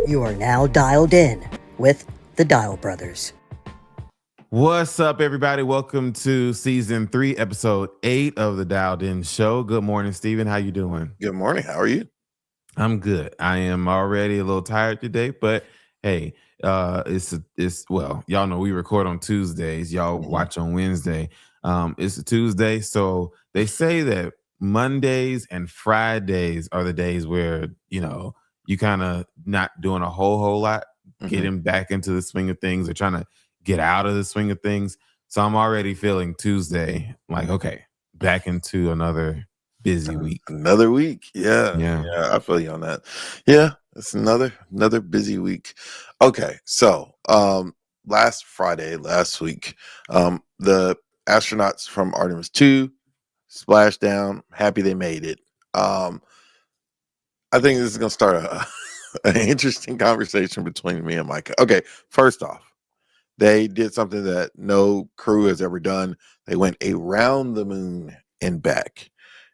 You are now dialed in with the Dial Brothers. What's up, everybody? Welcome to season 3, episode 8 of the Dialed In Show. Good morning, Steven. How you doing? Good morning. How are you? I'm good. I am already a little tired today, but hey, it's well, y'all know we record on Tuesdays. Y'all watch on Wednesday. It's a Tuesday, so they say that Mondays and Fridays are the days where you kind of not doing a whole lot, getting back into the swing of things, or trying to get out of the swing of things. So I'm already feeling Tuesday like, okay, back into another busy week. Another week. Yeah. I feel you on that. Yeah, it's another busy week. Okay, so last week, the astronauts from Artemis 2 splashed down. Happy they made it. I think this is gonna start an interesting conversation between me and Micah. Okay, first off, they did something that no crew has ever done. They went around the moon and back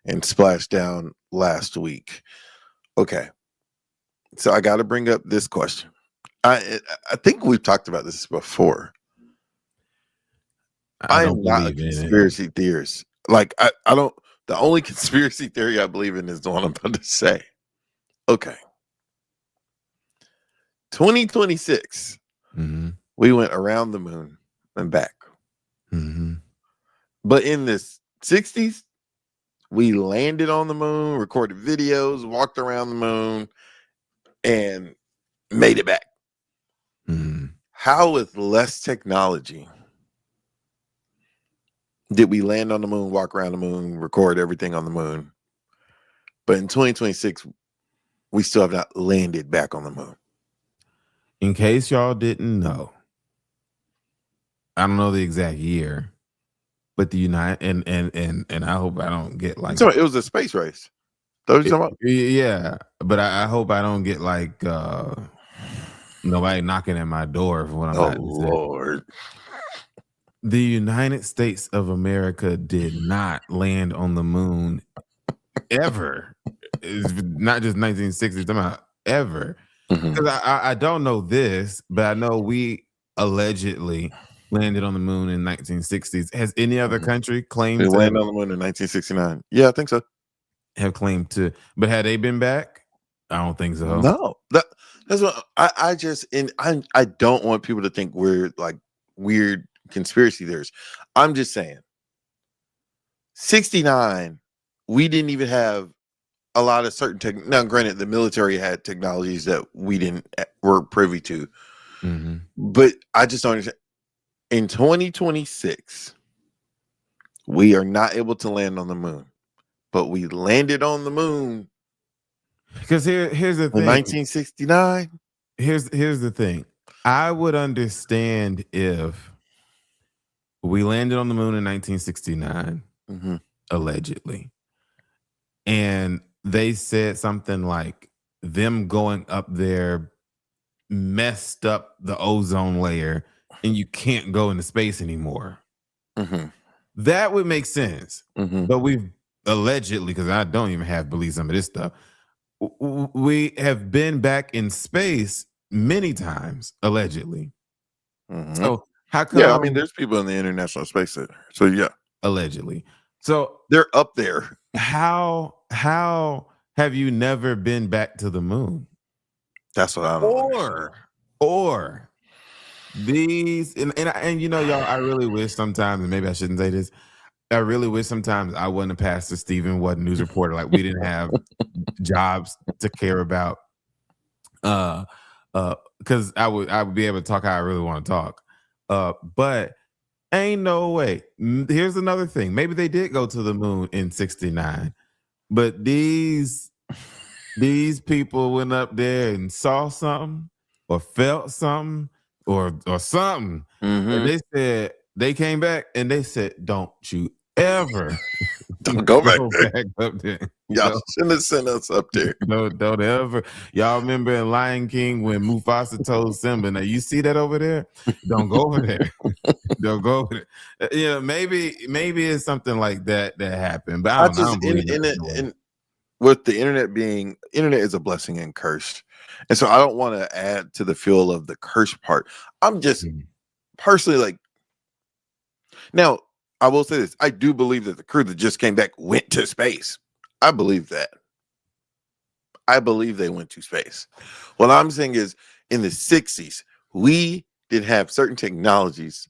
and splashed down last week. Okay. So I got to bring up this question. I think we've talked about this before. I am not a conspiracy theorist. Like, I don't, the only conspiracy theory I believe in is the one I'm about to say. Okay. 2026. We went around the moon and back. But in the 60s, we landed on the moon, recorded videos, walked around the moon, and made it back. How, with less technology, did we land on the moon, walk around the moon, record everything on the moon? But in 2026, we still have not landed back on the moon. In case y'all didn't know, I don't know the exact year, but the United and I hope I don't get like, so it was a space race. Yeah, but I hope I don't get like nobody knocking at my door for what I'm about to say. Lord. The United States of America did not land on the moon ever. It's not just 1960s, I'm about ever. Because I don't know this, but I know we allegedly landed on the moon in 1960s. Has any other country claimed to land on the moon in 1969? Yeah, I think so. Have claimed to, but had they been back? I don't think so. No, that's what I just, and I don't want people to think we're like weird conspiracy theorists. I'm just saying, 69, we didn't even have a lot of certain now, granted, the military had technologies that we were privy to, but I just don't understand. In 2026, we are not able to land on the moon, but we landed on the moon. Because here's the thing. 1969. Here's the thing. I would understand if we landed on the moon in 1969, allegedly, and they said something like them going up there messed up the ozone layer and you can't go into space anymore. That would make sense. But we've allegedly, because I don't even believe some of this stuff, we have been back in space many times, allegedly. So how come? Yeah, I mean, there's people in the International Space Center. So yeah, allegedly. So they're up there. How have you never been back to the moon? That's what I don't understand. Or these and you know, y'all, I really wish sometimes, and maybe I shouldn't say this, I really wish sometimes I wasn't a pastor, Steven wasn't a news reporter, like we didn't have jobs to care about. Because I would be able to talk how I really want to talk. But ain't no way. Here's another thing. Maybe they did go to the moon in 69, but these people went up there and saw something or felt something or something. And they said, they came back and they said, don't you ever don't go back up there. Y'all shouldn't have sent us up there. Don't ever. Y'all remember in Lion King when Mufasa told Simba, now you see that over there? Don't go over there. Don't go over there. You know, maybe it's something like that happened. But I don't believe and with the internet is a blessing and curse. And so I don't want to add to the feel of the curse part. I'm just personally like, now I will say this. I do believe that the crew that just came back went to space. I believe that. I believe they went to space. What I'm saying is in the 60s, we did have certain technologies,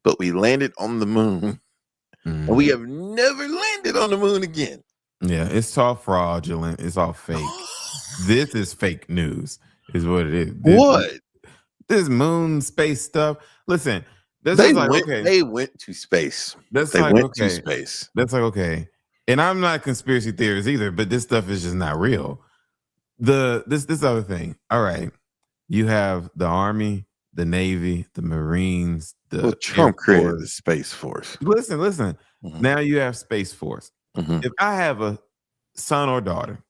but we landed on the moon. And we have never landed on the moon again. Yeah, it's all fraudulent. It's all fake. This is fake news, is what it is. This moon space stuff. Listen, they went to space. They went to space. That's like, okay. And I'm not conspiracy theorist either, but this stuff is just not real. This other thing. All right. You have the Army, the Navy, the Marines, Trump created the Space Force. Listen. Mm-hmm. Now you have Space Force. Mm-hmm. If I have a son or daughter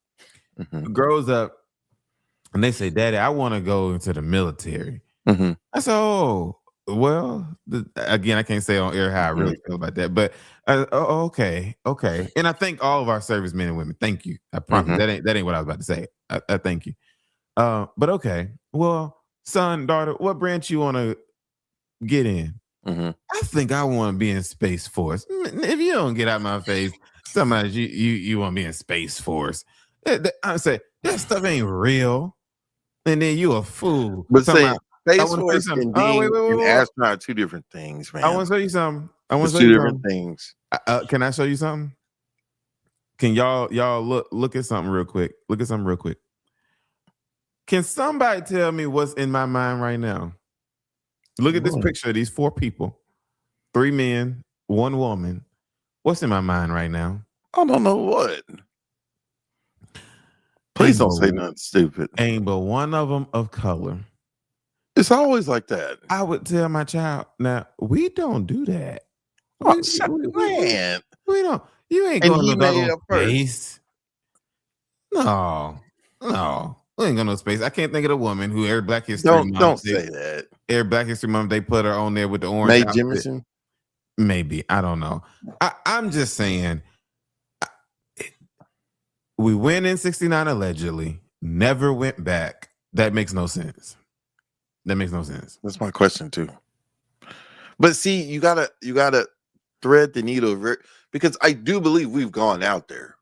who grows up and they say, Daddy, I want to go into the military. Mm-hmm. I say, oh, well, again, I can't say on air how I really feel about that, but okay. And I thank all of our servicemen and women. Thank you. I promise that ain't what I was about to say. I thank you. But okay, well, son, daughter, what branch you want to get in? Mm-hmm. I think I want to be in Space Force. If you don't get out my face, somebody you want to be in Space Force. I say that stuff ain't real, and then you a fool. But say Space Force and being an astronaut are two different things, man. I want to show you something. Two different things. Can I show you something? Can y'all look at something real quick? Look at something real quick. Can somebody tell me what's in my mind right now? Look at this picture of these 4 people, 3 men, 1 woman. What's in my mind right now? I don't know what. Please don't say nothing stupid. Ain't but one of them of color. It's always like that. I would tell my child, now, we don't do that. Man. We don't. You ain't going to space. No. We ain't going to space. I can't think of the woman who every Black History Month. Don't say that. Every Black History Month, they put her on there with the orange. Mae Jemison? Maybe. I don't know. I'm just saying, we went in 69 allegedly, never went back. That makes no sense. That's my question too. But see, you gotta thread the needle because I do believe we've gone out there.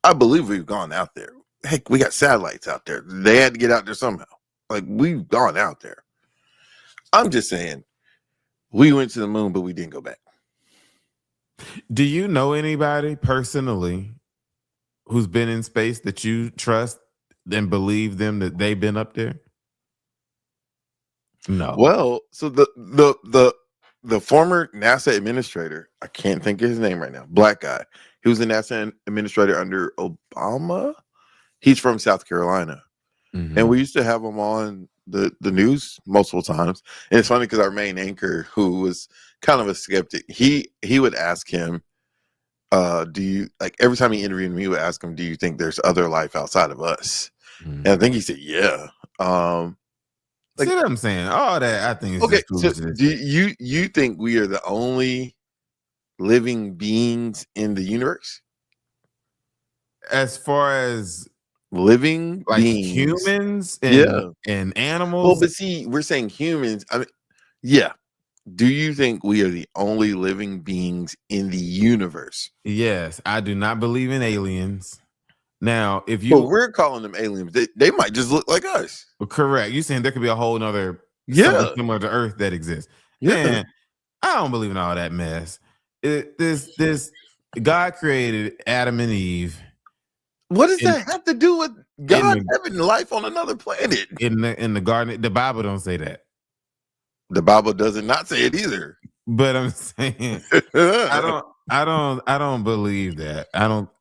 I believe we've gone out there. Heck, we got satellites out there. They had to get out there somehow. Like, we've gone out there. I'm just saying, we went to the moon, but we didn't go back. Do you know anybody personally who's been in space that you trust and believe them that they've been up there? No. Well, so the former NASA administrator, I can't think of his name right now, Black guy. He was a NASA administrator under Obama. He's from South Carolina. Mm-hmm. And we used to have him on the news multiple times. And it's funny because our main anchor, who was kind of a skeptic, he would ask him, do you, like, every time he interviewed me, he would ask him, do you think there's other life outside of us? Mm-hmm. And I think he said, yeah. See what I'm saying? All that I think is okay. So do you think we are the only living beings in the universe? As far as living like beings, humans and animals. Well, but see, we're saying humans. I mean, yeah. Do you think we are the only living beings in the universe? Yes, I do not believe in aliens. Now, if you, well, we're calling them aliens, they might just look like us. Correct. You're saying there could be a whole nother similar to Earth that exists. Yeah, man, I don't believe in all that mess. This God created Adam and Eve. What does that have to do with God having life on another planet? In the garden, the Bible don't say that. The Bible does not say it either. But I'm saying, I don't believe that.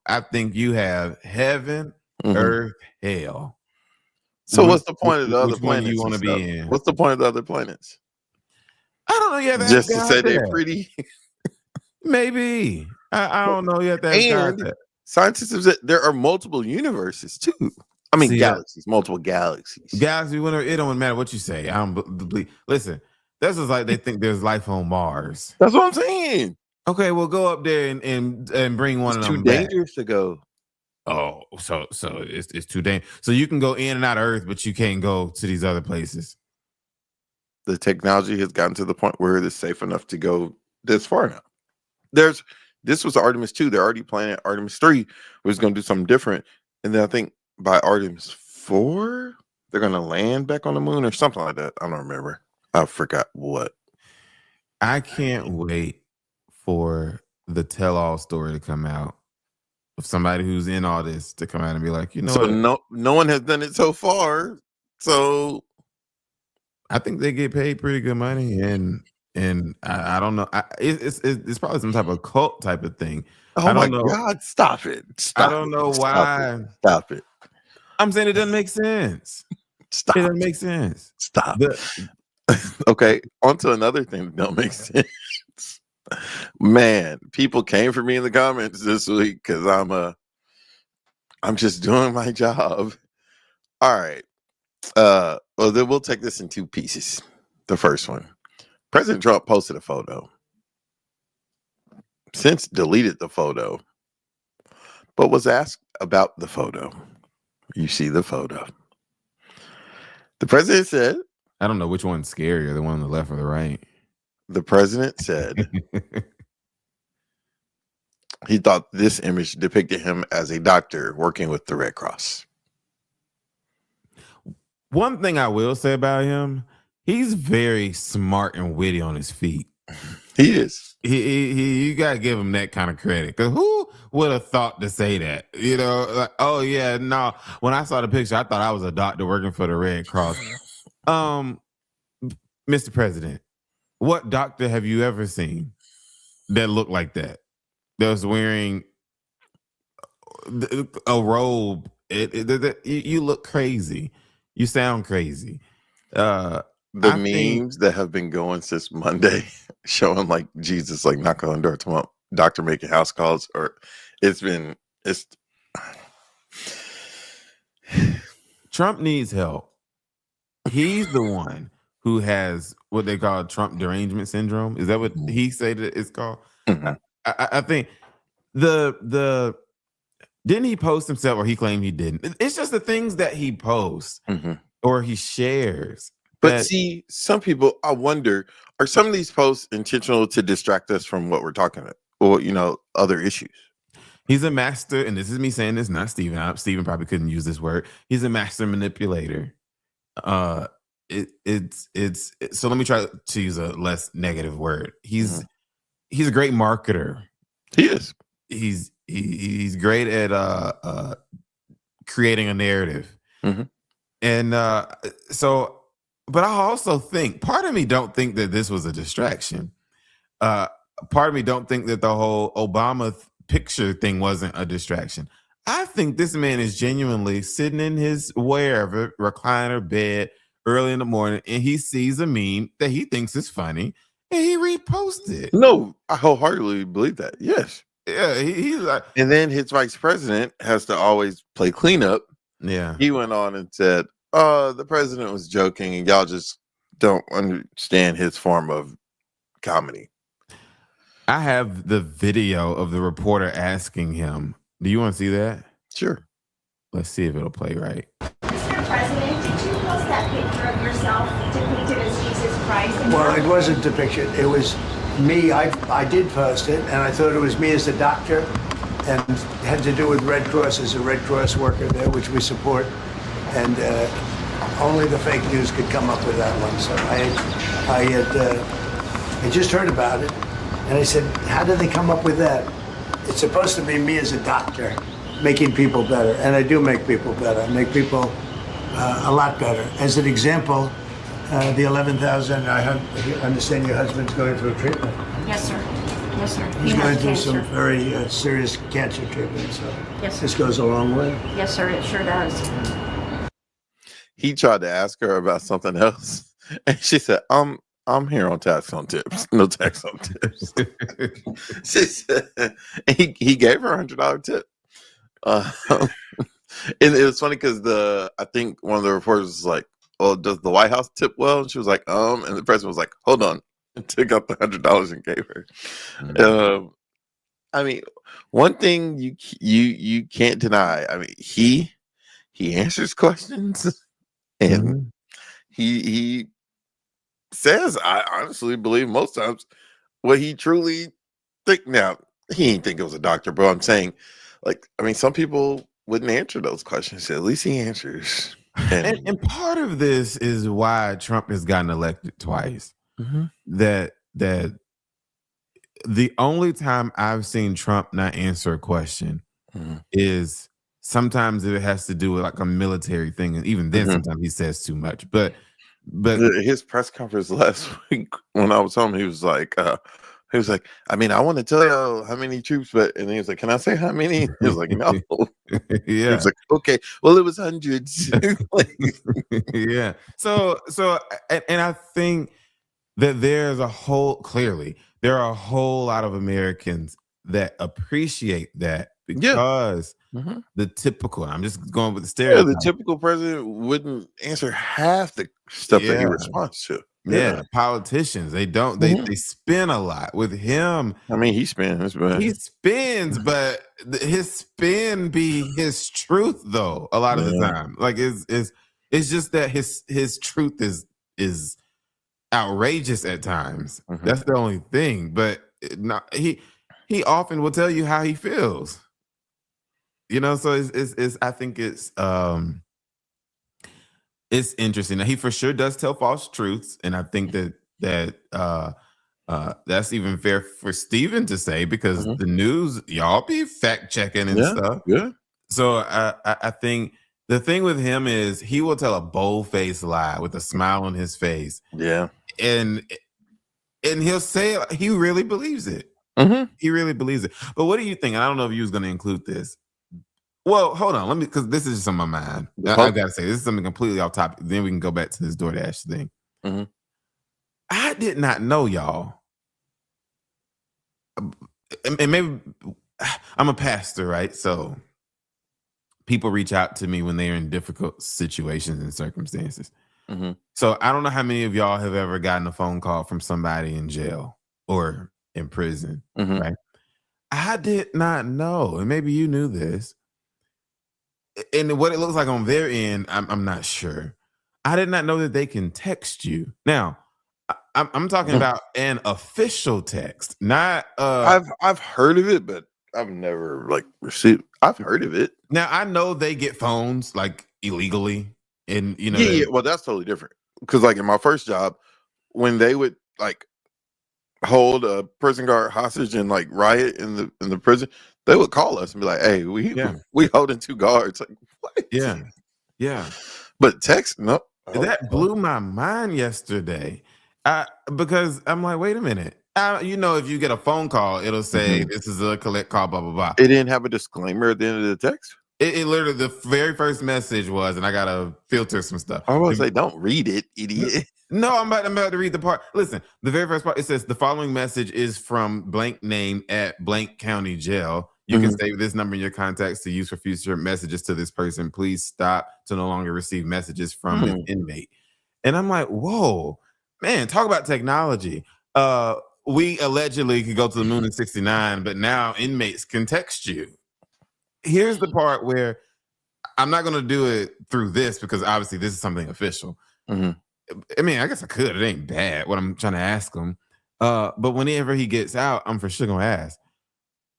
I think you have heaven, earth, hell. So what's the point of the other planets you want to be in? What's the point of the other planets? I don't know yet. Just to say they're pretty. Maybe. I don't know yet. And scientists have said there are multiple universes too. I mean, galaxies, multiple galaxies. Galaxy, it don't matter what you say. I don't believe. Listen, that's just like they think there's life on Mars. That's what I'm saying. Okay, well, go up there and bring one of them. Too dangerous to go. Oh, so it's too dangerous. So you can go in and out of Earth, but you can't go to these other places. The technology has gotten to the point where it is safe enough to go this far now. This was Artemis 2. They're already planning Artemis 3, was going to do something different. And then I think by Artemis 4, they're going to land back on the moon or something like that. I don't remember. I forgot what. I can't wait for the tell-all story to come out of somebody who's in all this to come out and be like, you know, so no one has done it so far. So I think they get paid pretty good money, and I don't know. It's probably some type of cult type of thing. Oh my God! Stop it! I don't know why. Stop it! I'm saying it doesn't make sense. Stop. It doesn't make sense. Stop. Okay, on to another thing that don't make sense. Man, people came for me in the comments this week because I'm just doing my job. All right. Well, then we'll take this in two pieces. The first one, President Trump posted a photo, since deleted the photo, but was asked about the photo. You see the photo. The president said, I don't know which one's scarier, the one on the left or the right. The president said he thought this image depicted him as a doctor working with the Red Cross. One thing I will say about him, he's very smart and witty on his feet. He is. You gotta give him that kind of credit. Cause who would have thought to say that? You know, like, oh yeah, no. When I saw the picture, I thought I was a doctor working for the Red Cross. Mr. President, what doctor have you ever seen that looked like that? That was wearing a robe. You look crazy. You sound crazy. The memes that have been going since Monday, showing like Jesus like knocking on the door to doctor making house calls, or it's Trump needs help. He's the one who has what they call Trump derangement syndrome. Is that what he said it's called? Mm-hmm. I think the didn't he post himself, or he claimed he didn't? It's just the things that he posts or he shares. But see, some people, I wonder, are some of these posts intentional to distract us from what we're talking about, or other issues? He's a master, and this is me saying this, not Steven. Steven probably couldn't use this word. He's a master manipulator. So let me try to use a less negative word. He's a great marketer. He is. He's great at creating a narrative. And but I also think, part of me don't think that this was a distraction. Part of me don't think that the whole Obama picture thing wasn't a distraction. I think this man is genuinely sitting in his wherever recliner bed early in the morning, and he sees a meme that he thinks is funny, and he reposts it. No, I wholeheartedly believe that. Yes. Yeah, he's like, and then his vice president has to always play cleanup. Yeah. He went on and said, the president was joking, and y'all just don't understand his form of comedy. I have the video of the reporter asking him. Do you want to see that? Sure. Let's see if it'll play right. Mr. President, did you post that picture of yourself depicted as Jesus Christ? Well, it wasn't depicted. It was me. I did post it, and I thought it was me as a doctor, and it had to do with Red Cross, as a Red Cross worker there, which we support. And only the fake news could come up with that one. So I just heard about it, and I said, how did they come up with that? It's supposed to be me as a doctor making people better, and I do make people better. I make people a lot better. As an example, the 11,000, I understand your husband's going through treatment. Yes, sir. Yes, sir. He's going through some very serious cancer treatment, so yes, this goes a long way. Yes, sir, it sure does. He tried to ask her about something else, and she said, I'm here on Tax on Tips. No tax on tips. She said, he gave her $100 tip. And it was funny because I think one of the reporters was like, "Oh, does the White House tip well?" And she was like, and the president was like, "Hold on," and took out the $100 and gave her. I mean, one thing you can't deny. I mean, he answers questions, and Mhm. he says, I honestly believe most times what he truly think. Now, he didn't think it was a doctor, but I'm saying, like, I mean, some people wouldn't answer those questions. At least he answers. And part of this is why Trump has gotten elected twice. Mhm. That the only time I've seen Trump not answer a question Mhm. is sometimes it has to do with like a military thing, and even then, Mhm. sometimes he says too much. But His press conference last week when I was home, he was like, I mean, I want to tell you how many troops, but and he was like, can I say how many? He was like, no. He yeah, was like, okay, well, it was hundreds. Like, yeah. And I think that there are a whole lot of Americans that appreciate that yeah. because Mhm. the typical, I'm just going with the Yeah, the stereotype. typical president wouldn't answer half the stuff that he Yeah. responds to. Yeah. Politicians, they don't, Mhm. they spin a lot. With him, I mean, he spins, but he spins, but his spin be his truth though, a lot of the yeah. time. Like it's just that his truth is outrageous at times. Mhm. That's the only thing. But he often will tell you how he feels. You know, so it's I think it's interesting. Now, he for sure does tell false truths, and I think that's even fair for Steven to say because Mhm. the news, y'all be fact checking and Yeah, stuff. yeah, So I think the thing with him is he will tell a bold faced lie with a smile on his face, yeah. and he'll say it, he really believes it. Mhm. He really believes it. But what do you think? And I don't know if you was going to include this. Well, hold on. Let me, because this is just on my mind. The I punk. got to say, this is something completely off topic. Then we can go back to this DoorDash thing. Mhm. I did not know, y'all. And maybe I'm a pastor, right? So people reach out to me when they're in difficult situations and circumstances. Mhm. So I don't know how many of y'all have ever gotten a phone call from somebody in jail or in prison, Mhm. right? I did not know, and maybe you knew this. And what it looks like on their end, I'm not sure. I did not know that they can text you. Now, I'm talking Mhm. about an official text, not I've heard of it, but I've never like received. I've heard of it. now I know they get phones like illegally, and you know Yeah, yeah. Well, that's totally different. Because like in my first job, when they would like hold a prison guard hostage and like riot in the prison, they would call us and be like, "Hey, we yeah, we holding two guards." Like what? yeah, yeah. But text, no. Oh, That blew my mind yesterday. Because I'm like, wait a minute. You know, if you get a phone call, it'll say mhm. this is a collect call, blah blah blah. It didn't have a disclaimer at the end of the text. It literally the very first message was, and I gotta filter some stuff. I was say, don't read it, idiot. No, I'm about to read the part. Listen, the very first part, it says the following message is from blank name at blank county jail. You can Mhm. save this number in your contacts to use for future messages to this person. Please stop to no longer receive messages from this Hmm. inmate. And I'm like, whoa, man, talk about technology. We allegedly could go to the moon in 69, but now inmates can text you. Here's the part where I'm not going to do it through this because obviously this is something official. Mhm. I mean, I guess I could. It ain't bad what I'm trying to ask him. But whenever he gets out, I'm for sure gonna ask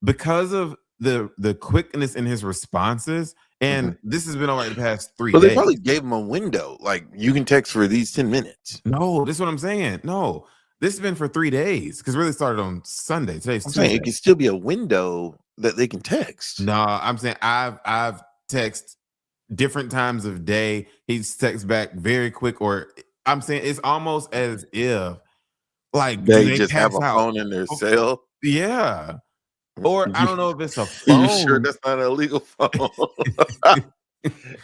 because of the quickness in his responses. And Mhm. this has been all right the past 3 Well, they days. probably gave him a window. Like you can text for these 10 minutes. No, this is what I'm saying. No, this has been for 3 days because really started on Sunday. Today's I'm saying Tuesday. it can still be a window that they can text. No, I'm saying I've text different times of day. He texts back very quick, or I'm saying it's almost as if like do They they just have pass a out? phone in their cell. Yeah. Or I You, don't know if it's a you sure phone. that's not an illegal phone?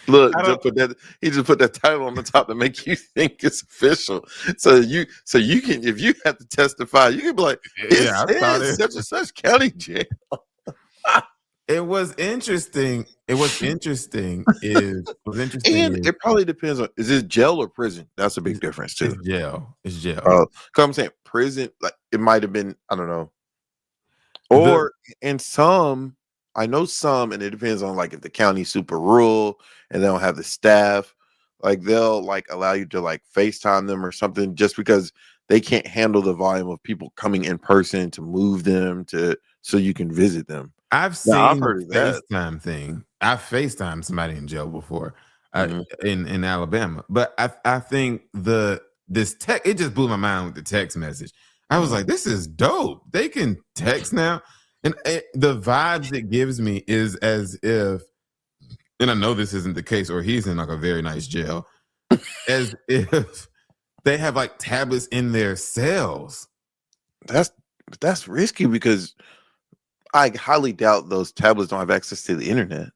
Look, I just don't. put that. He just put that title on the top to make you think it's official. So you can, if you have to testify, you can be like, it Yeah, I thought says it. such and such county jail. It was interesting. It was interesting. And Is it probably depends on, is it jail or prison? That's a big it's, difference it's too. jail. It's jail. Because I'm saying prison, like it might have been, I don't know, Or in some, I know some, and it depends on like if the county's super rural and they don't have the staff, like they'll like allow you to like FaceTime them or something just because they can't handle the volume of people coming in person to move them to so you can visit them. I've Now, I've seen heard of that. FaceTime thing. I've FaceTimed somebody in jail before Mhm. in Alabama. But I think this tech, it just blew my mind with the text message. I was like, this is dope. They can text now. And the vibes it gives me is as if, and I know this isn't the case, or he's in like a very nice jail, as if they have like tablets in their cells. That's risky because I highly doubt those tablets don't have access to the internet.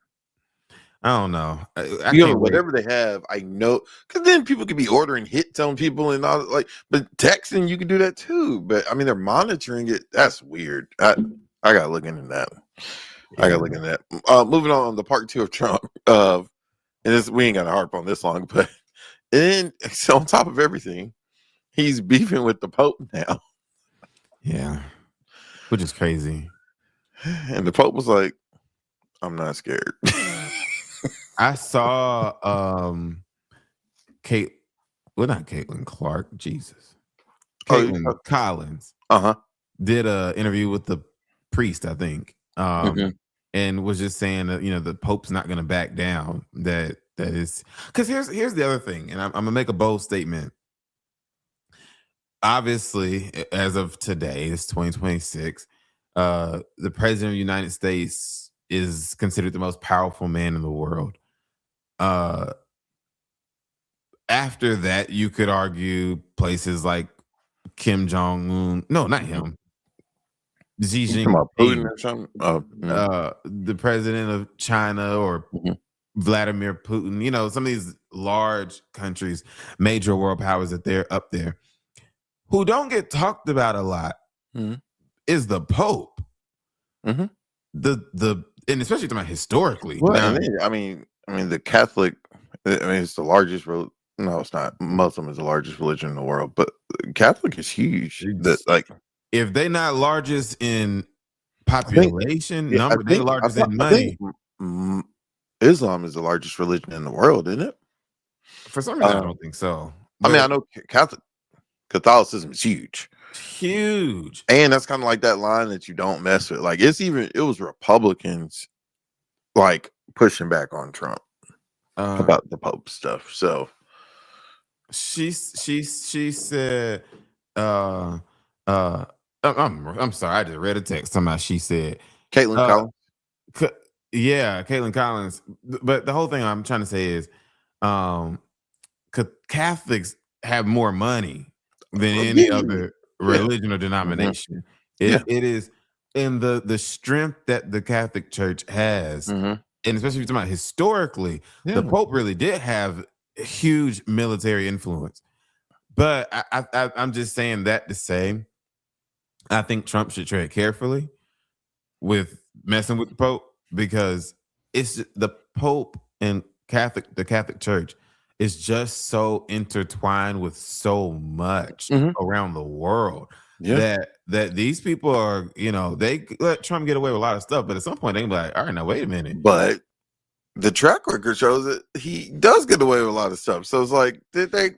I don't know. I You know, can't wait. whatever they have, I know, because then people could be ordering hits on people and all like. But texting, you can do that too. But I mean, they're monitoring it. That's weird. I gotta look into that. I gotta look into that. Moving on, the part 2 of Trump. And this, we ain't got to harp on this long, but then so on top of everything, he's beefing with the Pope now. Yeah, which is crazy. And the Pope was like, "I'm not scared." I saw not Caitlin Clark, Jesus. Caitlin Collins did a interview with the priest, I think. And was just saying that, the Pope's not going to back down. That is because here's the other thing, and I'm gonna make a bold statement. Obviously, as of today, it's 2026. The president of the United States is considered the most powerful man in the world. After that, you could argue places like Kim Jong-un. No, not him. Xi Jinping, Putin or something. The president of China, or Vladimir Putin. Some of these large countries, major world powers, that they're up there. Who don't get talked about a lot is the Pope. And especially talking about historically. Well, I mean, the Catholic. It's the largest. No, it's not. Muslim is the largest religion in the world, but Catholic is huge. That like, if they're not largest in population number, they're largest in money. Islam is the largest religion in the world, isn't it? For some reason, I don't think so. I mean, I know Catholicism is huge. And that's kind of like that line that you don't mess with. Like it was Republicans like pushing back on Trump about the Pope stuff. So she said, I'm sorry, I just read a text. Somehow she said Caitlin Collins. Yeah, Caitlin Collins. But the whole thing I'm trying to say is Catholics have more money than any other religion or denomination. It is in the strength that the Catholic Church has, and especially if you're talking about historically, the Pope really did have a huge military influence. But I'm just saying that to say, I think Trump should tread carefully with messing with the Pope, because it's the Pope and the Catholic Church is just so intertwined with so much around the world that these people are, they let Trump get away with a lot of stuff, but at some point they can be like, all right, now wait a minute. But the track record shows that he does get away with a lot of stuff. So it's like,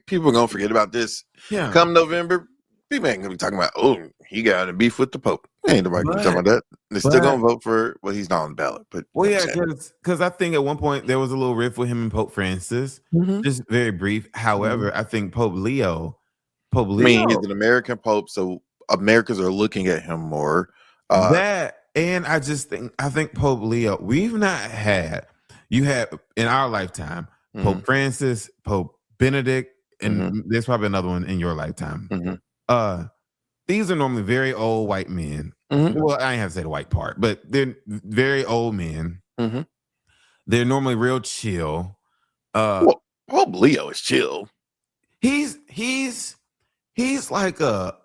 people are gonna forget about this. Yeah. Come November, people ain't gonna be talking about, oh, he got a beef with the Pope. Ain't nobody talking about that. They're still gonna vote for, well, he's not on the ballot. But because I think at one point there was a little rift with him and Pope Francis, just very brief. However, I think Pope Leo. I mean, he's an American Pope, so Americans are looking at him more. And I think Pope Leo, we've not had. You had in our lifetime Pope Francis, Pope Benedict, and there's probably another one in your lifetime. These are normally very old white men. Well, I ain't have to say the white part, but they're very old men. They're normally real chill. Well, Pope Leo is chill. He's like a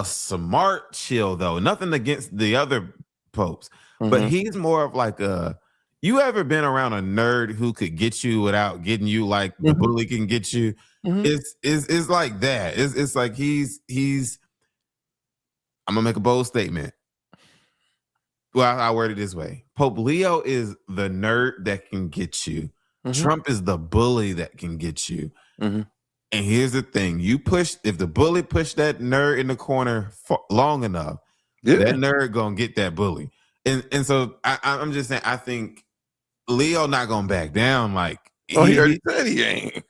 smart chill though. Nothing against the other popes, but he's more of like a. You ever been around a nerd who could get you without getting you, like the bully can get you? It's like that. It's like he's. I'm gonna make a bold statement. well, I word it this way. Pope Leo is the nerd that can get you. Trump is the bully that can get you. And here's the thing. If the bully pushed that nerd in the corner long enough, that nerd gonna get that bully. And so I'm just saying, I think Leo not gonna back down. Like, he already said he ain't.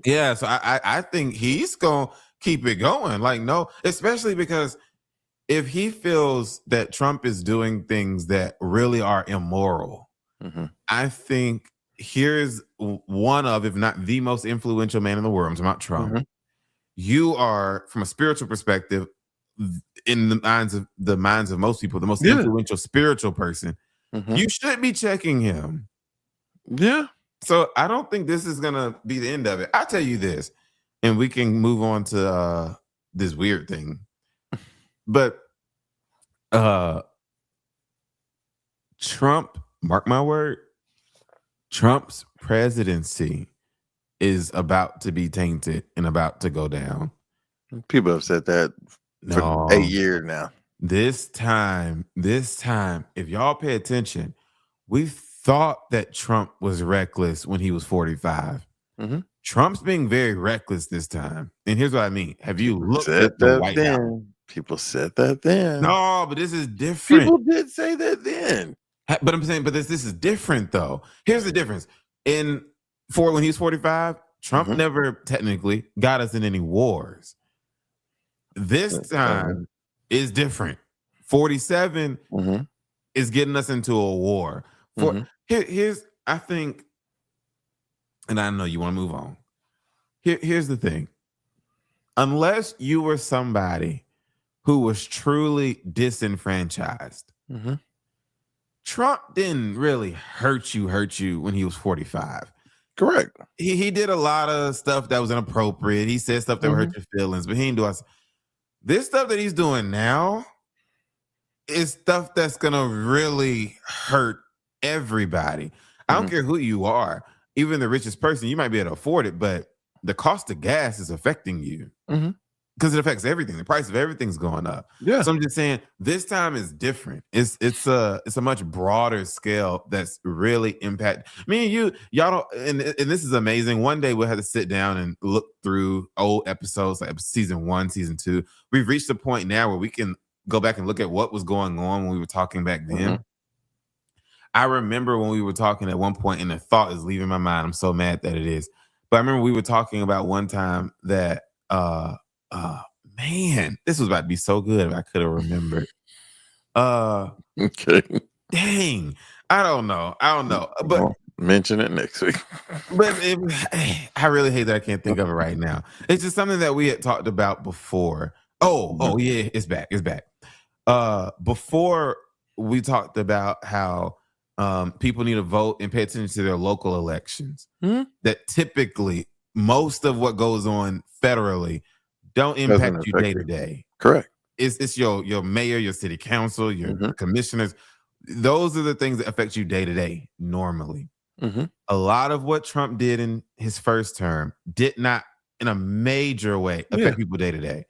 Yeah, so I think he's gonna keep it going. Like, no, especially because if he feels that Trump is doing things that really are immoral, I think here's one of, if not the most influential man in the world. I'm talking about Trump. You are, from a spiritual perspective, in the minds of most people, the most influential spiritual person. You should be checking him. Yeah. So I don't think this is gonna be the end of it. I'll tell you this, and we can move on to this weird thing. But Trump, mark my word, Trump's presidency is about to be tainted and about to go down. People have said that for 8 years now. This time, if y'all pay attention, we thought that Trump was reckless when he was 45. Trump's being very reckless this time. And here's what I mean. Have you looked at the White House? People said that then. No, but this is different. People did say that then. But I'm saying, this is different though. Here's the difference. When he was 45, Trump never technically got us in any wars. This time is different. 47 is getting us into a war. Here's, I think, and I know you want to move on. Here's the thing. Unless you were somebody who was truly disenfranchised, Trump didn't really hurt you when he was 45. Correct. He did a lot of stuff that was inappropriate. He said stuff that would hurt your feelings, but he didn't do us. This stuff that he's doing now is stuff that's gonna really hurt everybody. I don't care who you are, even the richest person, you might be able to afford it, but the cost of gas is affecting you because it affects everything. The price of everything's going up. Yeah. So I'm just saying this time is different. It's a much broader scale that's really impact me and y'all don't. And this is amazing. One day we'll have to sit down and look through old episodes like season 1, season 2. We've reached a point now where we can go back and look at what was going on when we were talking back then. I remember when we were talking at one point, and the thought is leaving my mind. I'm so mad that it is. But I remember we were talking about one time that, man, this was about to be so good if I could have remembered. Okay. Dang. I don't know. But I'll mention it next week. But I really hate that I can't think of it right now. It's just something that we had talked about before. Oh yeah, it's back. Before we talked about how people need to vote and pay attention to their local elections. That typically most of what goes on federally don't impact you day to day. Correct. It's your mayor, your city council, your commissioners. Those are the things that affect you day to day normally. A lot of what Trump did in his first term did not, in a major way, affect people day to day.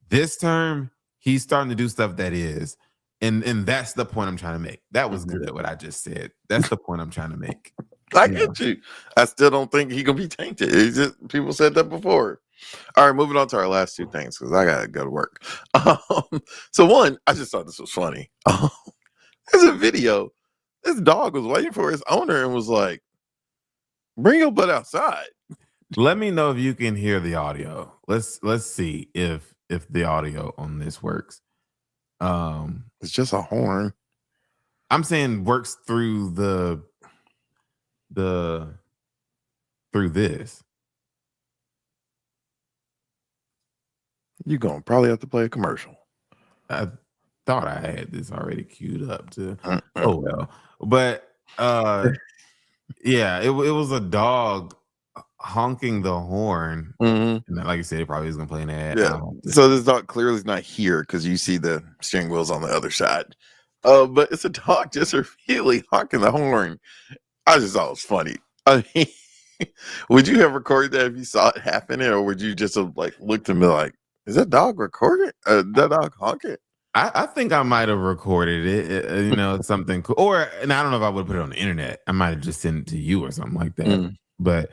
This term, he's starting to do stuff that is. And that's the point I'm trying to make. That was good, what I just said. That's the point I'm trying to make. I get you. I still don't think he gonna be tainted. It's just, people said that before. All right, moving on to our last 2 things because I gotta go to work. So one, I just thought this was funny. There's a video. This dog was waiting for his owner and was like, "Bring your butt outside." Let me know if you can hear the audio. Let's see if the audio on this works. It's just a horn. I'm saying works through through this. You're gonna probably have to play a commercial. I thought I had this already queued up to oh well. But yeah, it was a dog honking the horn. And like you said, it probably is gonna play an ad. Yeah. So this dog clearly is not here because you see the steering wheels on the other side. But it's a dog just repeatedly honking the horn. I just thought it was funny. I mean, would you have recorded that if you saw it happening, or would you just have like looked at me like, is that dog recorded? That dog honking? I think I might have recorded it, something cool. And I don't know if I would put it on the internet. I might have just sent it to you or something like that. But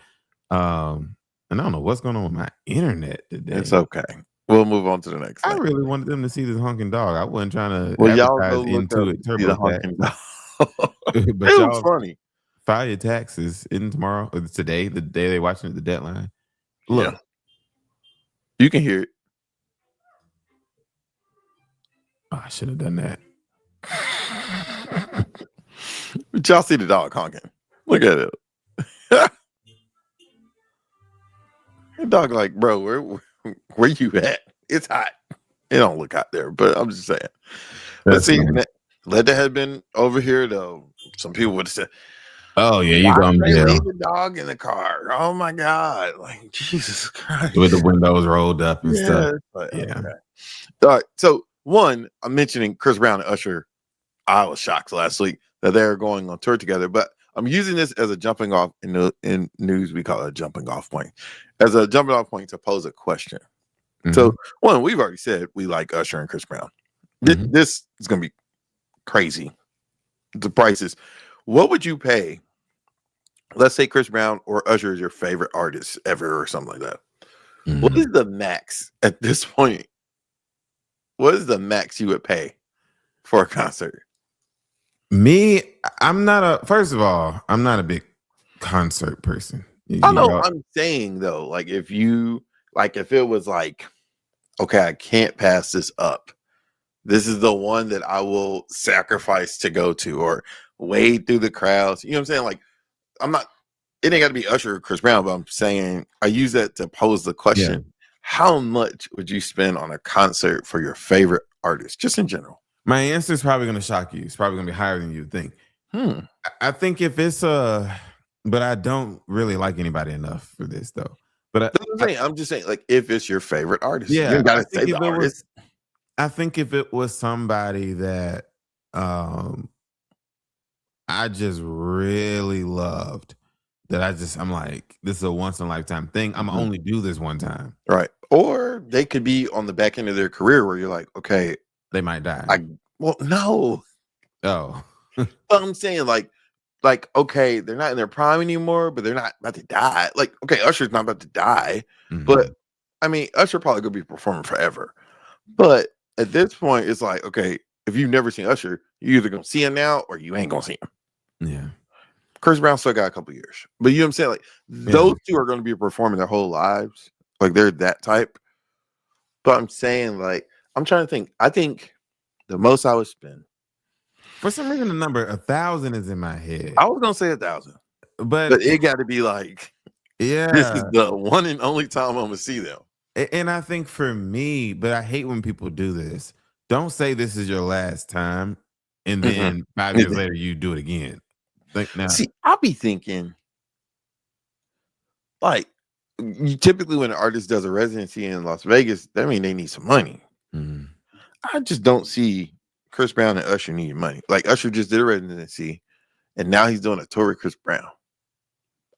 and I don't know what's going on with my internet today. It's okay. We'll move on to the next thing. I really wanted them to see this honking dog. I wasn't trying to y'all advertise go look into up it. the honking dog. But It was y'all funny. file your taxes in tomorrow or today, the day they're watching it, the deadline. Look. Yeah. You can hear it. Oh, I should have done that. But y'all see the dog honking. Look at it. The dog like, bro, where you at? It's hot. It don't look hot there, but I'm just saying. Let's see. Let that had been over here, though. Some people would have said, "Oh yeah, you going to jail." Leave the dog in the car. Oh my God! Like Jesus Christ, with the windows rolled up and stuff. But, yeah. Okay. All right. So one, I'm mentioning Chris Brown and Usher. I was shocked last week that they're going on tour together, but I'm using this as a jumping off in news. We call it a jumping off point, as a jumping off point to pose a question. So one, we've already said we like Usher and Chris Brown. This is going to be crazy. The prices. What would you pay? Let's say Chris Brown or Usher is your favorite artist ever or something like that. What is the max at this point? What is the max you would pay for a concert? Me, first of all, I'm not a big concert person. I know. I'm saying though, like if it was like, okay, I can't pass this up. This is the one that I will sacrifice to go to or wade through the crowds. You know what I'm saying? Like, it ain't got to be Usher or Chris Brown, but I'm saying I use that to pose the question. Yeah. How much would you spend on a concert for your favorite artist, just in general? My answer is probably going to shock you. It's probably going to be higher than you think. I think if it's but I don't really like anybody enough for this though. But I'm just saying, like, if it's your favorite artist, yeah, you gotta say the artist. I think if it was somebody that I just really loved, I'm like, this is a once in a lifetime thing. I'm only do this one time. Right. Or they could be on the back end of their career where you're like, okay, they might die. No. Oh. But I'm saying like, okay, they're not in their prime anymore, but they're not about to die. Like, okay, Usher's not about to die, but I mean, Usher probably gonna be performing forever. But at this point, it's like, okay, if you've never seen Usher, you're either gonna see him now or you ain't gonna see him. Yeah. Chris Brown still got a couple years, but you know what I'm saying? Like, those two are gonna be performing their whole lives. Like, they're that type. But I'm saying, like, I'm trying to think. I think the most I would spend. For some reason, the number 1,000 is in my head. I was gonna say 1,000, but it got to be like, yeah, this is the one and only time I'm gonna see them. And I think for me, but I hate when people do this. Don't say this is your last time, and then 5 years later you do it again. See, I'll be thinking, like, typically when an artist does a residency in Las Vegas, that means they need some money. I just don't see Chris Brown and Usher needing money. Like, Usher just did a residency, and now he's doing a tour with Chris Brown.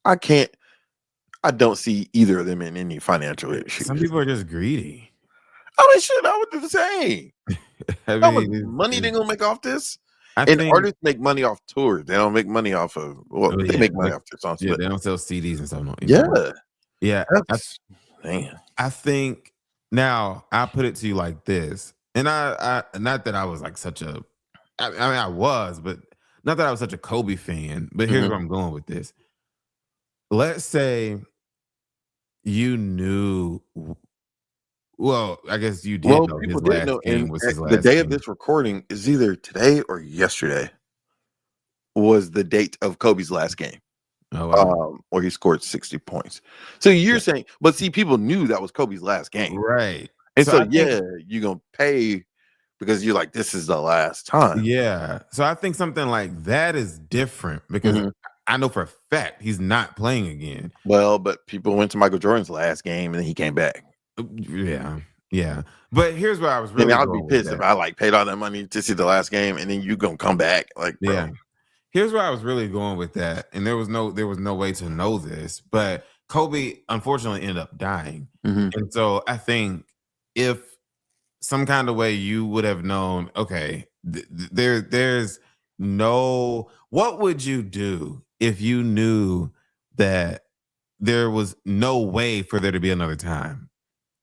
I don't see either of them in any financial issues. Some people are just greedy. I mean, shit, I would do the same. How much money they gonna make off this? Artists make money off tours. They don't make money off of. They make money off their songs. Yeah, they don't sell CDs and stuff. No, yeah. Man, I think now I put it to you like this, and I not that I was like such a. I mean, I was, but not that I was such a Kobe fan. But here's where I'm going with this. Let's say you knew. Well, I guess you did know his last game was his last game. The day of this recording is either today or yesterday was the date of Kobe's last game. Oh, wow. Where he scored 60 points. So you're saying, but see, people knew that was Kobe's last game. Right. And so you're going to pay because you're like, this is the last time. Yeah. So I think something like that is different because I know for a fact he's not playing again. Well, but people went to Michael Jordan's last game and then he came back. Yeah. But here's where I was really. I'd be pissed if I like paid all that money to see the last game and then you gonna come back. Like, bro. Yeah. Here's where I was really going with that, and there was no way to know this, but Kobe unfortunately ended up dying, and so I think if some kind of way you would have known, okay, there's no, what would you do if you knew that there was no way for there to be another time?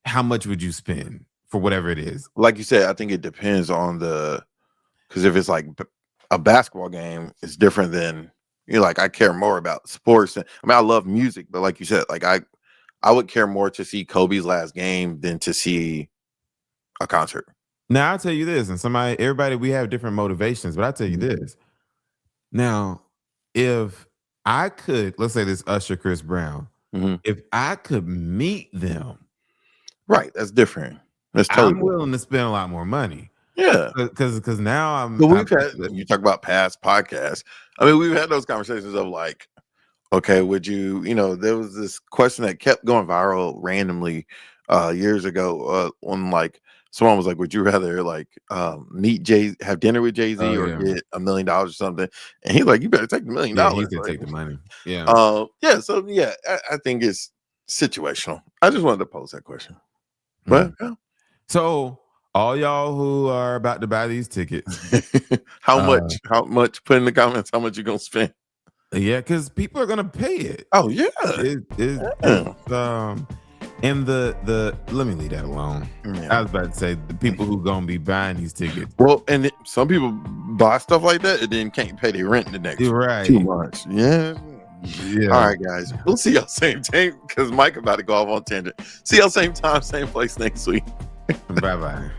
How much would you spend for whatever it is? Like you said, I think it depends on because if it's like a basketball game, it's different than, like, I care more about sports. I love music, but like you said, like I would care more to see Kobe's last game than to see a concert. Now I'll tell you this, and everybody, we have different motivations, but I'll tell you this. Now, if I could, let's say this Usher, Chris Brown, if I could meet them, right, that's different. That's totally I'm willing to spend a lot more money. Yeah, because now But you talk about past podcasts. We've had those conversations of like, okay, would you? There was this question that kept going viral randomly years ago. On like, someone was like, would you rather like have dinner with Jay-Z or get $1 million or something? And he's like, you better take the $1 million. Yeah, he said take the money. Yeah. So yeah, I think it's situational. I just wanted to pose that question. But so all y'all who are about to buy these tickets, how much? Put in the comments how much you gonna spend. Yeah, because people are gonna pay it. Oh yeah. And the let me leave that alone. I was about to say the people who gonna be buying these tickets. Well, and some people buy stuff like that and then can't pay their rent the next 2 months. Yeah. All right, guys. We'll see y'all same time because Mike about to go off on tangent. See y'all same time, same place next week. Bye-bye.